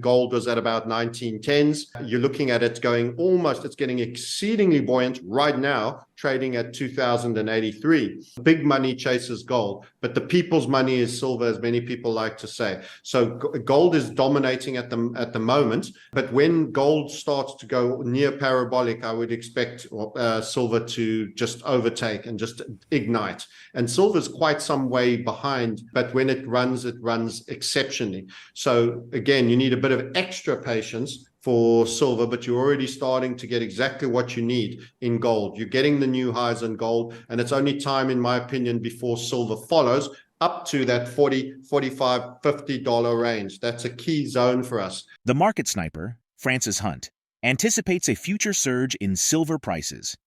Gold was at about 1910s. You're looking at it going almost, it's getting exceedingly buoyant right now, trading at 2083. Big money chases gold, but the people's money is silver, as many people like to say. So gold is dominating at the moment, but when gold starts to go near parabolic, I would expect silver to just overtake and just ignite. And silver is quite some way behind, but when it runs exceptionally. So again, you need a bit of extra patience for silver, but you're already starting to get exactly what you need in gold. You're getting the new highs in gold, and it's only time, in my opinion, before silver follows up to that $40, $45, $50 range. That's a key zone for us. The market sniper, FrancisHunt, anticipates a future surge in silver prices.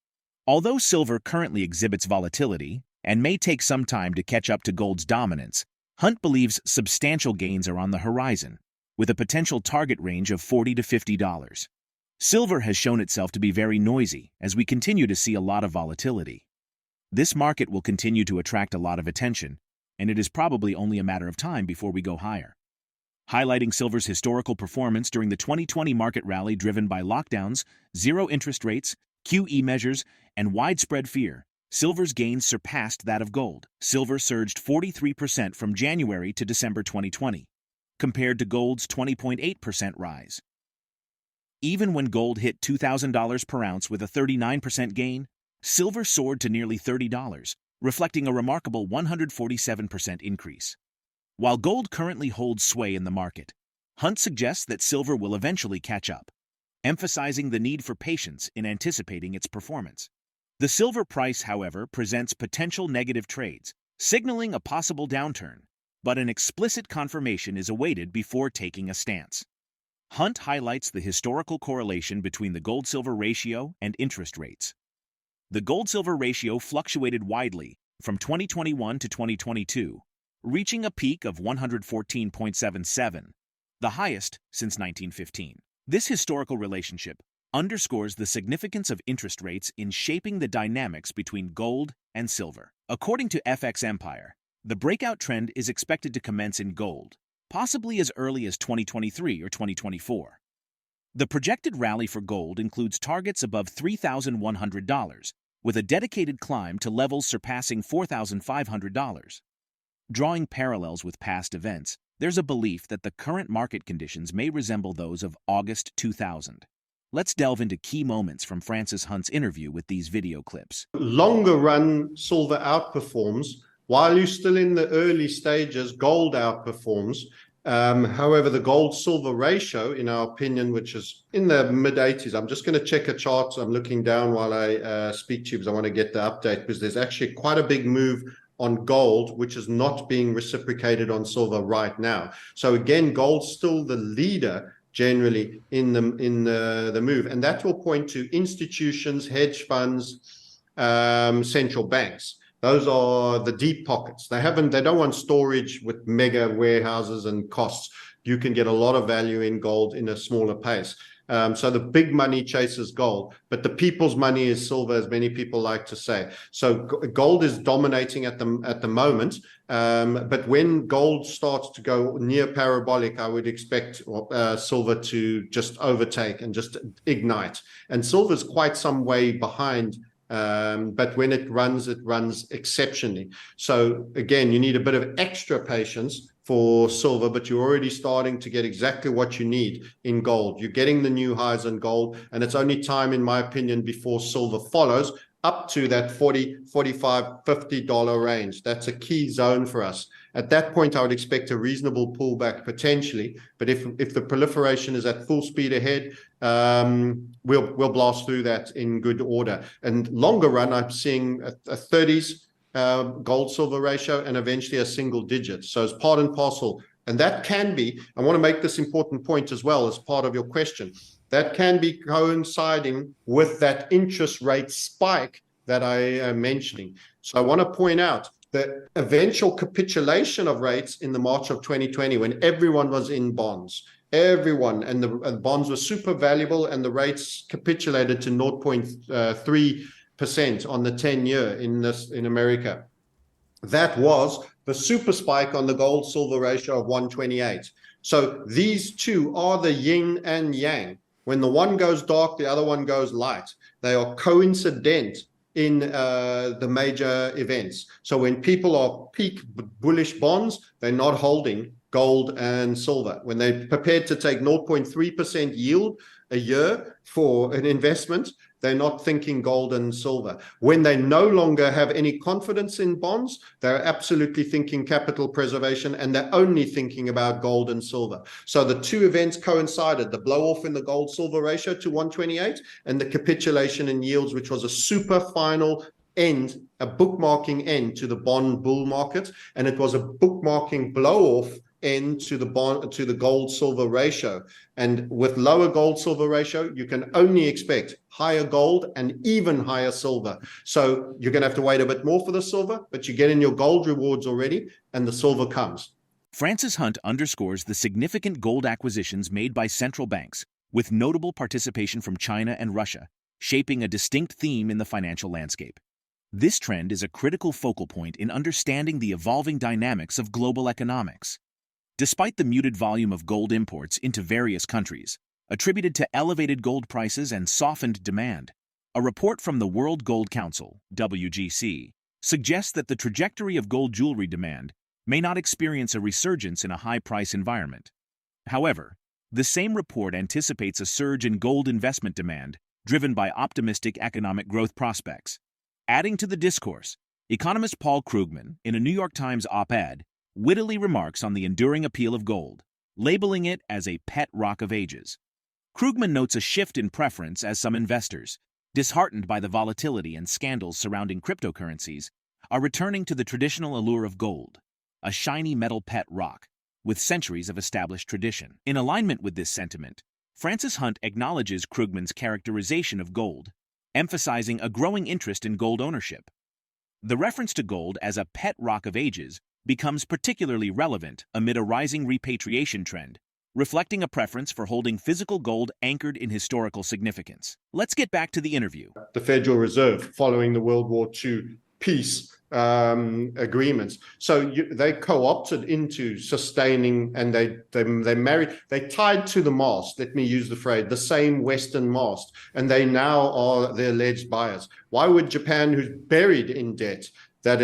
Although silver currently exhibits volatility and may take some time to catch up to gold's dominance, Hunt believes substantial gains are on the horizon, with a potential target range of $40 to $50. Silver has shown itself to be very noisy as we continue to see a lot of volatility. This market will continue to attract a lot of attention, and it is probably only a matter of time before we go higher. Highlighting silver's historical performance during the 2020 market rally driven by lockdowns, zero interest rates, QE measures, and widespread fear, silver's gains surpassed that of gold. Silver surged 43% from January to December 2020. Compared to gold's 20.8% rise. Even when gold hit $2,000 per ounce with a 39% gain, silver soared to nearly $30, reflecting a remarkable 147% increase. While gold currently holds sway in the market, Hunt suggests that silver will eventually catch up, emphasizing the need for patience in anticipating its performance. The silver price, however, presents potential negative trades, signaling a possible downturn, but an explicit confirmation is awaited before taking a stance. Hunt highlights the historical correlation between the gold-silver ratio and interest rates. The gold-silver ratio fluctuated widely from 2021 to 2022, reaching a peak of 114.77, the highest since 1915. This historical relationship underscores the significance of interest rates in shaping the dynamics between gold and silver. According to FX Empire, the breakout trend is expected to commence in gold, possibly as early as 2023 or 2024. The projected rally for gold includes targets above $3,100, with a dedicated climb to levels surpassing $4,500. Drawing parallels with past events, there's a belief that the current market conditions may resemble those of August 2000. Let's delve into key moments from FrancisHunt's interview with these video clips. Longer run, silver outperforms. While you're still in the early stages, gold outperforms. However, the gold-silver ratio, in our opinion, which is in the mid-80s, I'm just going to check a chart. I'm looking down while I speak to you because I want to get the update, because there's actually quite a big move on gold, which is not being reciprocated on silver right now. So again, gold's still the leader generally in the move, and that will point to institutions, hedge funds, central banks. Those are the deep pockets. They don't want storage with mega warehouses and costs. You can get a lot of value in gold in a smaller pace. So the big money chases gold, but the people's money is silver, as many people like to say. So gold is dominating at the moment, but when gold starts to go near parabolic, I would expect silver to just overtake and just ignite. And silver is quite some way behind, but when it runs exceptionally. So again, you need a bit of extra patience for silver, but you're already starting to get exactly what you need in gold. You're getting the new highs in gold, and it's only time, in my opinion, before silver follows up to that $40, $45, $50 range. That's a key zone for us. At that point, I would expect a reasonable pullback potentially, but if the proliferation is at full speed ahead, we'll blast through that in good order. And longer run, I'm seeing a 30s gold-silver ratio and eventually a single digit. So it's part and parcel. And that can be, I want to make this important point as well as part of your question, that can be coinciding with that interest rate spike that I am mentioning. So I want to point out the eventual capitulation of rates in the March of 2020, when everyone was in bonds, everyone, and the bonds were super valuable, and the rates capitulated to 0.3% on the 10-year in America. That was the super spike on the gold-silver ratio of 128. So these two are the yin and yang. When the one goes dark, the other one goes light. They are coincident in the major events. So when people are peak bullish bonds, they're not holding gold and silver. When they're prepared to take 0.3% yield a year for an investment, they're not thinking gold and silver. When they no longer have any confidence in bonds, they're absolutely thinking capital preservation, and they're only thinking about gold and silver. So the two events coincided, the blow off in the gold silver ratio to 128 and the capitulation in yields, which was a super final end, a bookmarking end to the bond bull market. And it was a bookmarking blow off end to the gold silver ratio. And with lower gold silver ratio, you can only expect higher gold and even higher silver. So you're going to have to wait a bit more for the silver, but you get in your gold rewards already and the silver comes. FrancisHunt underscores the significant gold acquisitions made by central banks, with notable participation from China and Russia, shaping a distinct theme in the financial landscape. This trend is a critical focal point in understanding the evolving dynamics of global economics. Despite the muted volume of gold imports into various countries, attributed to elevated gold prices and softened demand, a report from the World Gold Council, WGC, suggests that the trajectory of gold jewelry demand may not experience a resurgence in a high-price environment. However, the same report anticipates a surge in gold investment demand driven by optimistic economic growth prospects. Adding to the discourse, economist Paul Krugman, in a New York Times op-ed, wittily remarks on the enduring appeal of gold, labeling it as a pet rock of ages. Krugman notes a shift in preference as some investors, disheartened by the volatility and scandals surrounding cryptocurrencies, are returning to the traditional allure of gold, a shiny metal pet rock with centuries of established tradition. In alignment with this sentiment, FrancisHunt acknowledges Krugman's characterization of gold, emphasizing a growing interest in gold ownership. The reference to gold as a pet rock of ages becomes particularly relevant amid a rising repatriation trend, reflecting a preference for holding physical gold anchored in historical significance. Let's get back to the interview. The Federal Reserve following the World War II peace agreements. So they co-opted into sustaining, and they tied to the mast, let me use the phrase, the same Western mast, and they now are the alleged buyers. Why would Japan, who's buried in debt, that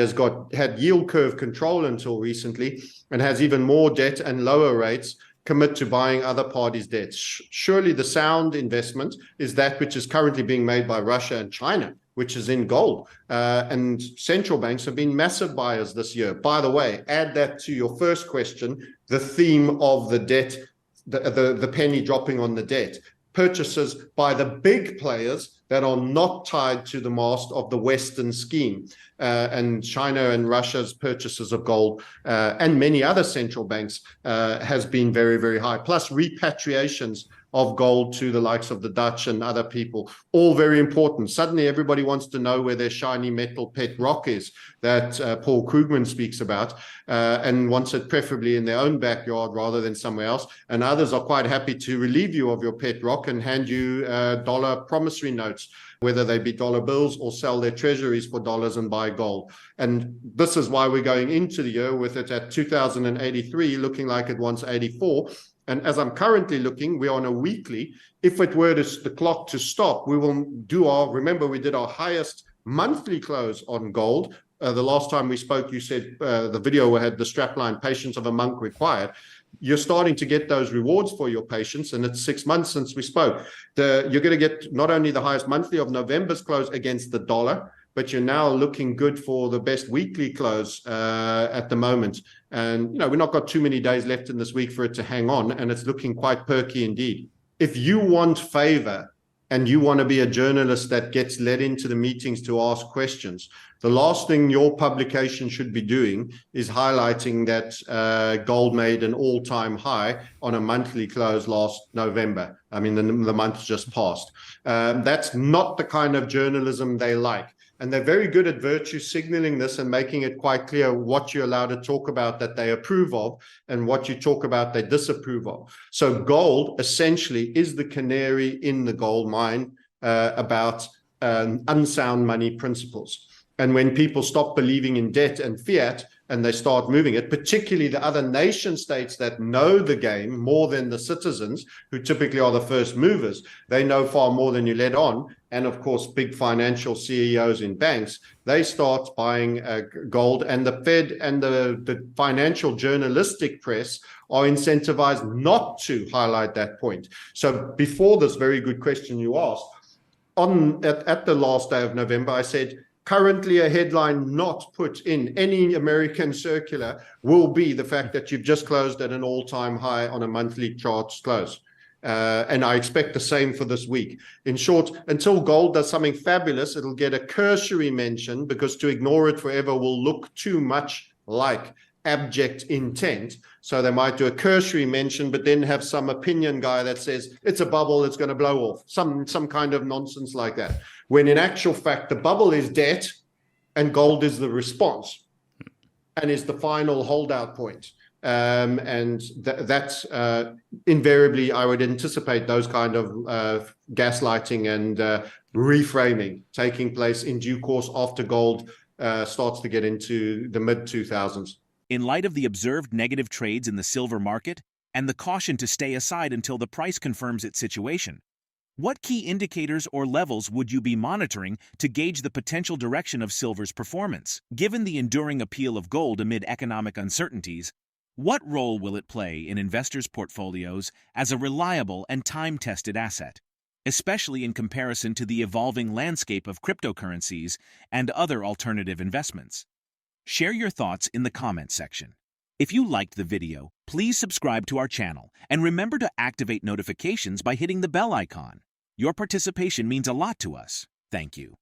had yield curve control until recently and has even more debt and lower rates, commit to buying other parties' debts? Surely the sound investment is that which is currently being made by Russia and China, which is in gold. And central banks have been massive buyers this year. By the way, add that to your first question, the theme of the debt, the penny dropping on the debt. Purchases by the big players that are not tied to the mast of the Western scheme. And China and Russia's purchases of gold and many other central banks has been very, very high. Plus repatriations of gold to the likes of the Dutch and other people, all very important. Suddenly everybody wants to know where their shiny metal pet rock is that Paul Krugman speaks about, and wants it preferably in their own backyard rather than somewhere else. And others are quite happy to relieve you of your pet rock and hand you dollar promissory notes, whether they be dollar bills or sell their treasuries for dollars and buy gold. And this is why we're going into the year with it at 2083, looking like it wants 84. And as I'm currently looking, we're on a weekly. If it were the clock to stop, we will do remember we did our highest monthly close on gold. The last time we spoke, you said the video had the strapline, patience of a monk required. You're starting to get those rewards for your patience, and it's 6 months since we spoke. You're going to get not only the highest monthly of November's close against the dollar, but you're now looking good for the best weekly close at the moment. And, we've not got too many days left in this week for it to hang on, and it's looking quite perky indeed. If you want favor and you want to be a journalist that gets led into the meetings to ask questions, the last thing your publication should be doing is highlighting that gold made an all-time high on a monthly close last November. I mean, the month just passed. That's not the kind of journalism they like. And they're very good at virtue signaling this and making it quite clear what you're allowed to talk about that they approve of and what you talk about they disapprove of. So gold essentially is the canary in the gold mine about unsound money principles. And when people stop believing in debt and fiat, and they start moving it, particularly the other nation states that know the game more than the citizens, who typically are the first movers. They know far more than you let on. And of course, big financial CEOs in banks, they start buying gold, and the Fed and the financial journalistic press are incentivized not to highlight that point. So before this very good question you asked, at the last day of November, I said, currently a headline not put in any American circular will be the fact that you've just closed at an all-time high on a monthly charts close. And I expect the same for this week. In short, until gold does something fabulous, it'll get a cursory mention, because to ignore it forever will look too much like abject intent. So they might do a cursory mention, but then have some opinion guy that says it's a bubble, it's going to blow off, some kind of nonsense like that, when in actual fact the bubble is debt and gold is the response and is the final holdout point. And that's invariably, I would anticipate those kind of gaslighting and reframing taking place in due course after gold starts to get into the mid-2000s. In light of the observed negative trades in the silver market and the caution to stay aside until the price confirms its situation, what key indicators or levels would you be monitoring to gauge the potential direction of silver's performance? Given the enduring appeal of gold amid economic uncertainties, what role will it play in investors' portfolios as a reliable and time-tested asset, especially in comparison to the evolving landscape of cryptocurrencies and other alternative investments? Share your thoughts in the comments section. If you liked the video, please subscribe to our channel and remember to activate notifications by hitting the bell icon. Your participation means a lot to us. Thank you.